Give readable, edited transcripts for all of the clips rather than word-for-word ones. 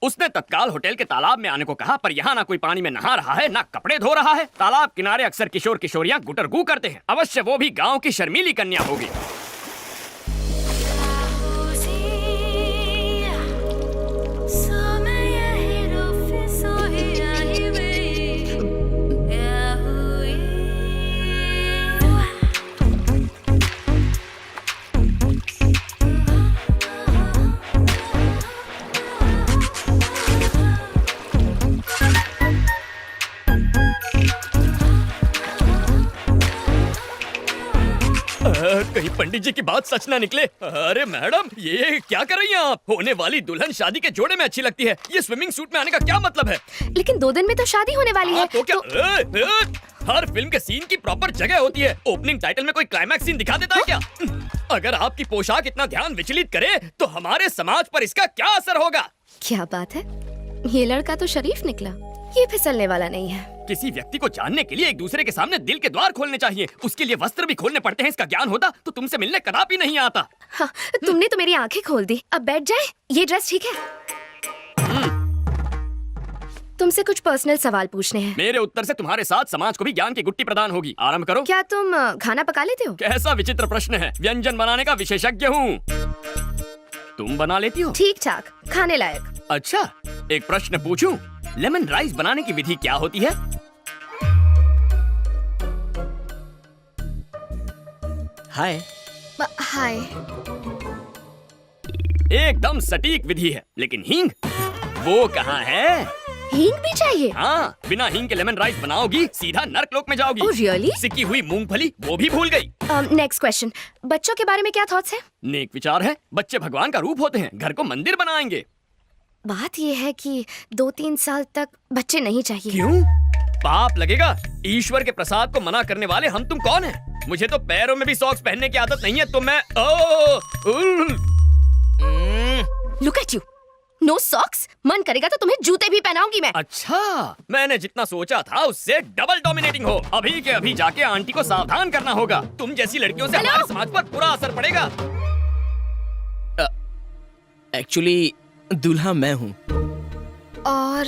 उसने तत्काल होटल के तालाब में आने को कहा, पर यहाँ ना कोई पानी में नहा रहा है, ना कपड़े धो रहा है। तालाब किनारे अक्सर किशोर किशोरियाँ गुटरगू करते हैं। अवश्य वो भी गाँव की शर्मीली कन्या होगी। कहीं पंडित जी की बात सच ना निकले। अरे मैडम, ये क्या कर रही हैं आप? होने वाली दुल्हन शादी के जोड़े में अच्छी लगती है। ये स्विमिंग सूट में आने का क्या मतलब है? लेकिन 2 दिन में तो शादी होने वाली है। तो क्या हर फिल्म के सीन की प्रॉपर जगह होती है। ओपनिंग टाइटल में कोई क्लाइमैक्स सीन दिखा देता है क्या? अगर आपकी पोशाक इतना ध्यान विचलित करे तो हमारे समाज पर इसका क्या असर होगा? क्या बात है, ये लड़का तो शरीफ निकला। ये फिसलने वाला नहीं है। किसी व्यक्ति को जानने के लिए एक दूसरे के सामने दिल के द्वार खोलने चाहिए। उसके लिए वस्त्र भी खोलने पड़ते हैं। इसका ज्ञान होता तो तुमसे मिलने कदापि नहीं आता। हाँ, तुमने तो मेरी आंखें खोल दी। अब बैठ जाए। ये ड्रेस ठीक है? तुमसे कुछ पर्सनल सवाल पूछने हैं। मेरे उत्तर से तुम्हारे साथ समाज को भी ज्ञान की गुट्टी प्रदान होगी। आरंभ करो। क्या तुम खाना पका लेते हो? कैसा विचित्र प्रश्न है। व्यंजन बनाने का विशेषज्ञ हूँ। तुम बना लेती हो? ठीक ठाक, खाने लायक। अच्छा, एक प्रश्न पूछूं? लेमन राइस बनाने की विधि क्या होती है? हाय। हाय। एकदम सटीक विधि है, लेकिन हींग वो कहाँ है? हींग भी चाहिए? हाँ, बिना हींग के लेमन राइस बनाओगी सीधा नर्कलोक में जाओगी। Oh, really? सिकी हुई मूंगफली वो भी भूल गई। नेक्स्ट क्वेश्चन, बच्चों के बारे में क्या थॉट्स है? नेक विचार है। बच्चे भगवान का रूप होते हैं। घर को मंदिर बनाएंगे। बात ये है कि 2-3 साल तक बच्चे नहीं चाहिए। क्यों? पाप लगेगा। ईश्वर के प्रसाद को मना करने वाले हम तुम कौन हैं? मुझे तो पैरों में भी सॉक्स पहनने की आदत नहीं है, तो मैं look at you, no socks. मन करेगा तो तुम्हें जूते भी पहनाऊंगी मैं। अच्छा, मैंने जितना सोचा था उससे डबल डोमिनेटिंग हो। अभी के अभी जाके आंटी को सावधान करना होगा। तुम जैसी लड़कियों से हमारे समाज पर बुरा असर पड़ेगा। एक्चुअली दूल्हा मैं हूँ। और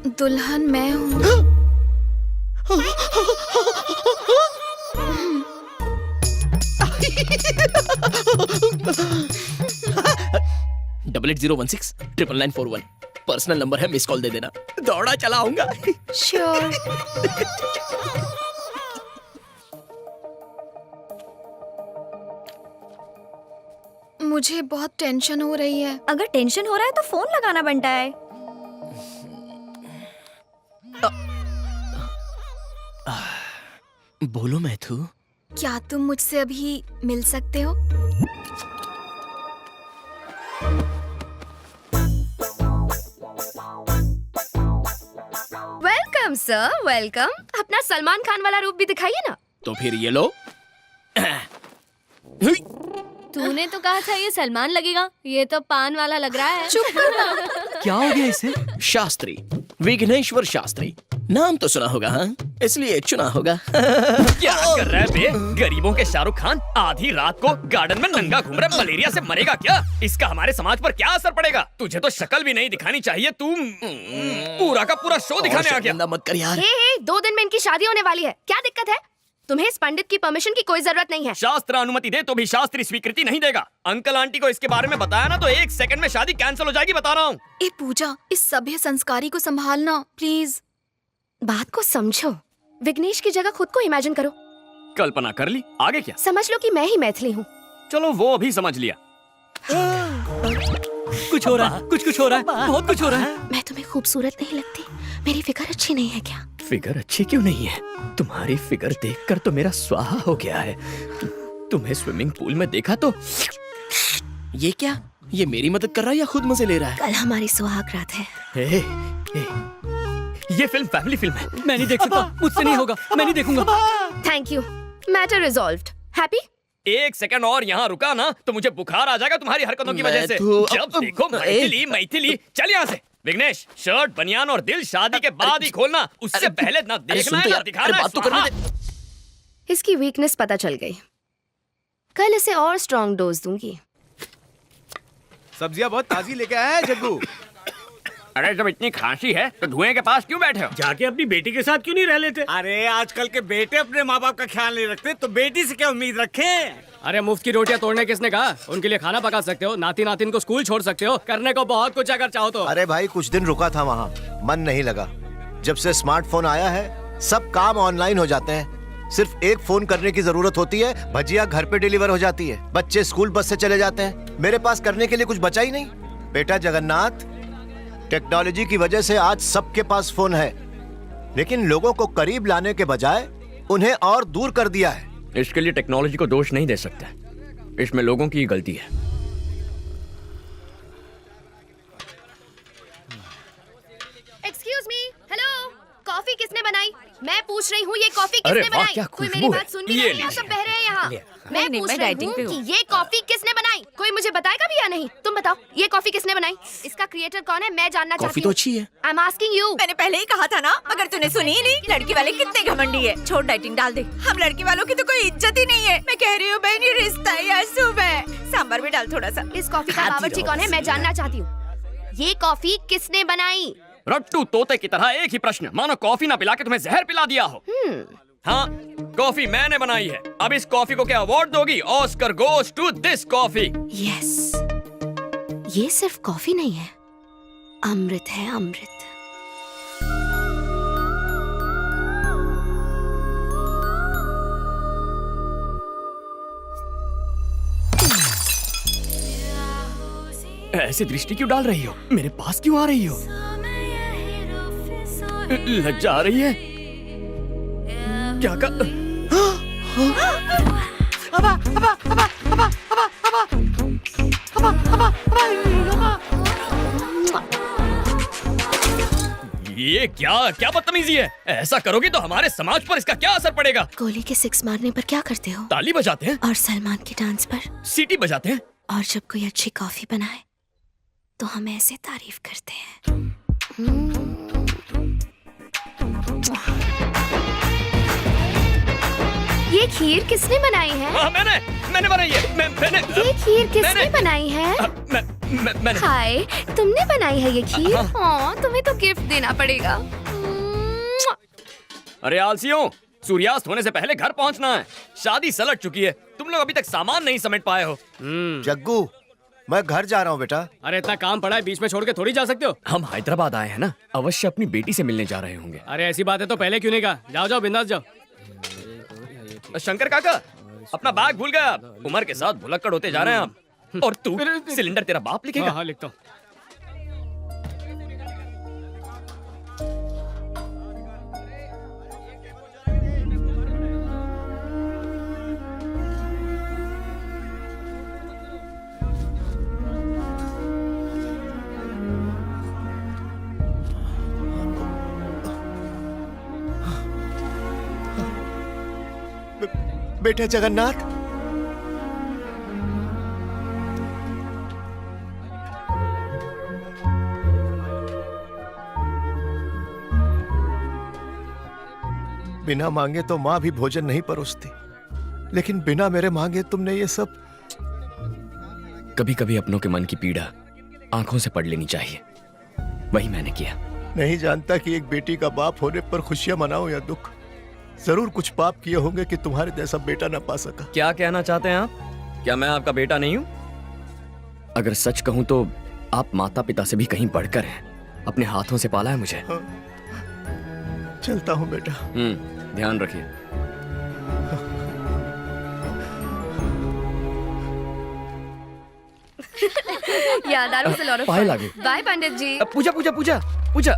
दुल्हन मैं हूँ। 8801699941 पर्सनल नंबर है, मिस कॉल दे देना। दौड़ा चला आऊंगा। श्योर। मुझे बहुत टेंशन हो रही है। अगर टेंशन हो रहा है तो फोन लगाना बनता है। बोलो मैथु। क्या तुम मुझसे अभी मिल सकते हो? Welcome sir, welcome. अपना सलमान खान वाला रूप भी दिखाइए ना। तो फिर ये लो। तूने तो कहा था ये सलमान लगेगा, ये तो पान वाला लग रहा है। चुप करो। क्या हो गया इसे? शास्त्री, विघ्नेश्वर शास्त्री। नाम तो सुना होगा, हाँ? इसलिए चुना होगा। क्या कर रहा है बे? गरीबों के शाहरुख खान आधी रात को गार्डन में नंगा घूम रहा है। मलेरिया से मरेगा क्या? इसका हमारे समाज पर क्या असर पड़ेगा? तुझे तो शक्ल भी नहीं दिखानी चाहिए। तू पूरा का पूरा शो दिखाने आ गया। मत कर यार। हे, 2 दिन में इनकी शादी होने वाली है। क्या दिक्कत है? तुम्हें इस पंडित की परमिशन की कोई जरूरत नहीं है। शास्त्र अनुमति दे तो भी शास्त्री स्वीकृति नहीं देगा। अंकल आंटी को इसके बारे में बताया ना तो 1 सेकंड में शादी कैंसिल हो जाएगी, बता रहा हूँ। ए पूजा, इस सभ्य संस्कारी को संभालना प्लीज। बात को समझो। विघ्नेश की जगह खुद को इमेजिन करो। कल्पना कर ली, आगे क्या? समझ लो कि मैं ही मैथिली हूँ। चलो वो भी समझ लिया। कुछ हो रहा है, कुछ हो रहा है, बहुत कुछ हो रहा है। मैं तुम्हें खूबसूरत नहीं लगती? मेरी फिगर अच्छी नहीं है क्या? फिगर अच्छी क्यों नहीं है? तुम्हारी फिगर देखकर तो मेरा स्वाहा हो गया है। तुम्हें स्विमिंग पूल में देखा तो ये क्या? ये मेरी मदद कर रहा है या खुद मजे ले रहा है? कल हमारी सुहाग रात है। ए, ये फिल्म फैमिली फिल्म है। मैं नहीं देख सकता, मुझसे नहीं होगा, मैं नहीं देखूंगा। Thank you, matter resolved. Happy? 1 second और यहाँ रुका ना तो मुझे बुखार आ जाएगा तुम्हारी हरकतों की वजह से। जब देखो मैथिली मैथिली। चल यहाँ से। विघ्नेश, शर्ट बनियान और दिल शादी के बाद ही खोलना, उससे पहले ना देखना है ना दिखाना है। इसकी वीकनेस पता चल गई। कल इसे और स्ट्रॉन्ग डोज दूंगी। सब्जियां बहुत ताजी लेके आया है जग्गू। अरे जब इतनी खांसी है तो धुएं के पास क्यों बैठे हो? जाके अपनी बेटी के साथ क्यों नहीं रह लेते? अरे आजकल के बेटे अपने माँ बाप का ख्याल नहीं रखते तो बेटी से क्या उम्मीद रखें? अरे मुफ्त की रोटियां तोड़ने किसने कहा? उनके लिए खाना पका सकते हो, नाती नातिन को स्कूल छोड़ सकते हो, करने को बहुत कुछ अगर चाहो तो। अरे भाई कुछ दिन रुका था वहाँ, मन नहीं लगा। जब से स्मार्टफोन आया है सब काम ऑनलाइन हो जाते हैं। सिर्फ एक फोन करने की जरूरत होती है, भजिया घर पे डिलीवर हो जाती है, बच्चे स्कूल बस से चले जाते हैं। मेरे पास करने के लिए कुछ बचा ही नहीं। बेटा जगन्नाथ, टेक्नोलॉजी की वजह से आज सबके पास फोन है, लेकिन लोगों को करीब लाने के बजाय उन्हें और दूर कर दिया है। इसके लिए टेक्नोलॉजी को दोष नहीं दे सकते, इसमें लोगों की गलती है। एक्सक्यूज मी, हेलो, कॉफी किसने बनाई? मैं पूछ रही हूँ ये कॉफी अरे किसने वाह, बनाई? क्या कोई खुशबू मेरी है। बात सुन भी ये नहीं रहा, ले। सब बह रहे हैं यहाँ। मैं नहीं, पूछ मैं रही डाइटिंग पे हूँ हूँ। कि ये कॉफी किसने बनाई? कोई मुझे बताएगा भी या नहीं? तुम बताओ, ये कॉफी किसने बनाई? इसका क्रिएटर कौन है? मैं जानना कॉफी चाहती तो हूँ। अच्छी है। I am asking you. मैंने पहले ही कहा था ना, अगर तूने सुनी ही नहीं। लड़की वाले कितने घमंडी है। छोड़, डाइटिंग डाल दे। हम लड़की वालों की तो कोई इज्जत ही नहीं है। मैं कह रही हूँ बहन, ये रिश्ता है या शुभ है? सांभर भी डाल थोड़ा सा। इस कॉफी का बावर्ची कौन है? मैं जानना चाहती हूँ। ये कॉफी किसने बनाई? रट्टू तोते की तरह एक ही प्रश्न, मानो कॉफी ना पिला के तुम्हें जहर पिला दिया हो। हाँ, कॉफी मैंने बनाई है। अब इस कॉफी को क्या अवार्ड दोगी? Oscar goes to this coffee. Yes, ये सिर्फ कॉफी नहीं है, अमृत है, अमृत। ऐसी दृष्टि क्यों डाल रही हो? मेरे पास क्यों आ रही हो? लज्जा आ रही है? क्या कर... ये क्या क्या बदतमीजी है? ऐसा करोगी तो हमारे समाज पर इसका क्या असर पड़ेगा? गोली के 6 मारने पर क्या करते हो? ताली बजाते हैं, और सलमान के डांस पर? सीटी बजाते हैं। और जब कोई अच्छी कॉफी बनाए तो हम ऐसे तारीफ करते हैं। ये खीर किसने बनाई है? हाँ, मैंने बनाई है। मैंने ये खीर किसने मैंने- बनाई है? मैंने हाय, तुमने बनाई है ये खीर? हाँ। हाँ, तुम्हें तो गिफ्ट देना पड़ेगा। अरे आलसियों, सूर्यास्त होने से पहले घर पहुंचना है। शादी सलट चुकी है, तुम लोग अभी तक सामान नहीं समेट पाए हो। जग्गू, मैं घर जा रहा हूँ बेटा। अरे इतना काम पड़ा है, बीच में छोड़ के थोड़ी जा सकते हो। हम हैदराबाद आए हैं ना, अवश्य अपनी बेटी से मिलने जा रहे होंगे। अरे ऐसी बात है तो पहले क्यों नहीं कहा? जाओ जाओ, बिंदास जाओ। शंकर काका, अपना बैग भूल गया। उम्र के साथ भुलक्कड़ होते जा रहे हैं आप। और तू, सिलेंडर तेरा बाप लिखेगा। हाँ, लिखता हूँ। बेटा जगन्नाथ, बिना मांगे तो माँ भी भोजन नहीं परोसती, लेकिन बिना मेरे मांगे तुमने ये सब। कभी कभी अपनों के मन की पीड़ा आंखों से पढ़ लेनी चाहिए, वही मैंने किया। नहीं जानता कि एक बेटी का बाप होने पर खुशियां मनाऊं या दुख। जरूर कुछ पाप किए होंगे कि तुम्हारे जैसा बेटा ना पा सका। क्या कहना चाहते हैं आप? क्या मैं आपका बेटा नहीं हूँ? अगर सच कहूँ तो आप माता पिता से भी कहीं बढ़कर हैं। अपने हाथों से पाला है मुझे। चलता हूँ बेटा। ध्यान रखिए। Yeah, that was a lot of Payal fun. आ गई। Bye, पंडित जी। पूजा पूजा पूजा पूजा।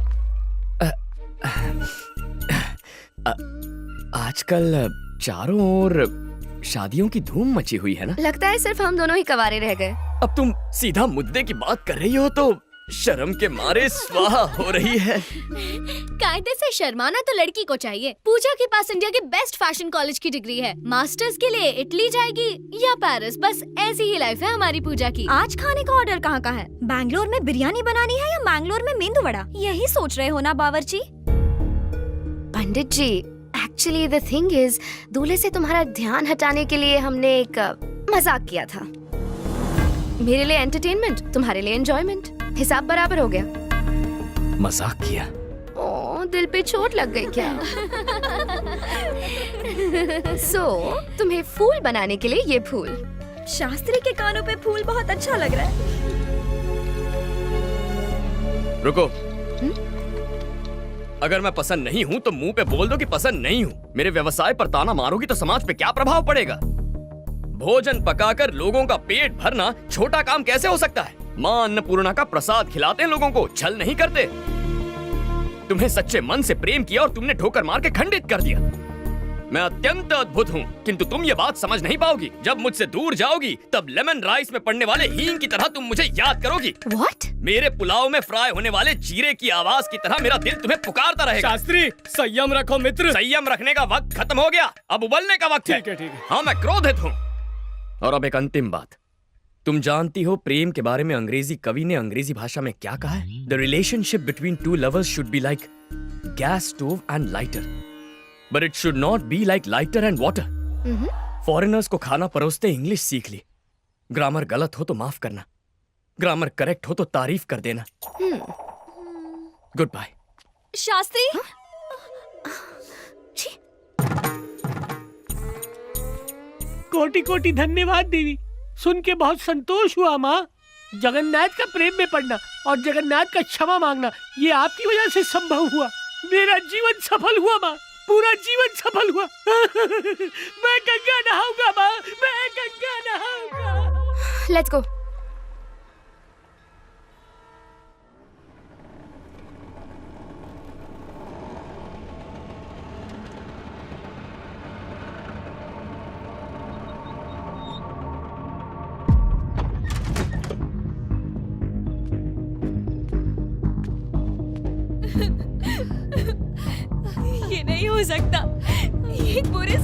आजकल चारों ओर शादियों की धूम मची हुई है ना? लगता है सिर्फ हम दोनों ही कवारे रह गए। अब तुम सीधा मुद्दे की बात कर रही हो तो शर्म के मारे स्वाहा हो रही है। कायदे से शर्माना तो लड़की को चाहिए। पूजा के पास इंडिया के बेस्ट फैशन कॉलेज की डिग्री है। मास्टर्स के लिए इटली जाएगी या पेरिस, बस ऐसी ही लाइफ है हमारी पूजा की। आज खाने का ऑर्डर कहाँ का है? बैंगलोर में बिरयानी बनानी है या मैंगलोर में मेंदू वड़ा? यही सोच रहे हो ना बावर्ची? पंडित जी, एक्चुअली द थिंग इज, दूल्हे से तुम्हारा ध्यान हटाने के लिए हमने एक मजाक किया था। मेरे लिए एंटरटेनमेंट, तुम्हारे लिए एंजॉयमेंट। हिसाब बराबर हो गया। मजाक किया। ओ, दिल पे चोट लग गई क्या? तुम्हें फूल बनाने के लिए ये फूल। शास्त्री के कानों पे फूल बहुत अच्छा लग रहा है। रुको। अगर मैं पसंद नहीं हूँ तो मुंह पे बोल दो कि पसंद नहीं हूँ। मेरे व्यवसाय पर ताना मारोगी तो समाज पे क्या प्रभाव पड़ेगा? भोजन पकाकर लोगों का पेट भरना छोटा काम कैसे हो सकता है? माँ अन्नपूर्णा का प्रसाद खिलाते हैं लोगों को, छल नहीं करते। तुम्हें सच्चे मन से प्रेम किया और तुमने ठोकर मार के खंडित कर दिया। मैं अत्यंत अद्भुत हूँ, किंतु तुम ये बात समझ नहीं पाओगी। जब मुझसे दूर जाओगी तब लेमन राइस में पड़ने वाले हींग की तरह तुम मुझे याद करोगी। What? मेरे पुलाव में फ्राई होने वाले जीरे की आवाज की तरह मेरा दिल तुम्हें पुकारता रहेगा। शास्त्री, संयम रखो मित्र। संयम रखने का वक्त खत्म हो गया, अब उबलने का वक्त है। ठीक है। हाँ, मैं क्रोधित हूँ। और अब एक अंतिम बात, तुम जानती हो प्रेम के बारे में अंग्रेजी कवि ने अंग्रेजी भाषा में क्या कहा है? The relationship between two lovers should be like gas stove and lighter, but it should not be like lighter and water. Foreigners को खाना परोसते इंग्लिश सीख ली। ग्रामर गलत हो तो माफ करना, ग्रामर करेक्ट हो तो तारीफ कर देना। Good bye. शास्त्री, कोटि कोटि धन्यवाद देवी। सुन के बहुत संतोष हुआ माँ। जगन्नाथ का प्रेम में पड़ना और जगन्नाथ का क्षमा मांगना ये आपकी वजह से संभव हुआ। मेरा जीवन सफल हुआ माँ, पूरा जीवन सफल हुआ। मैं गंगा नहाऊंगा माँ, मैं गंगा नहाऊंगा। Let's go. ये नहीं हो सकता। ये पूरे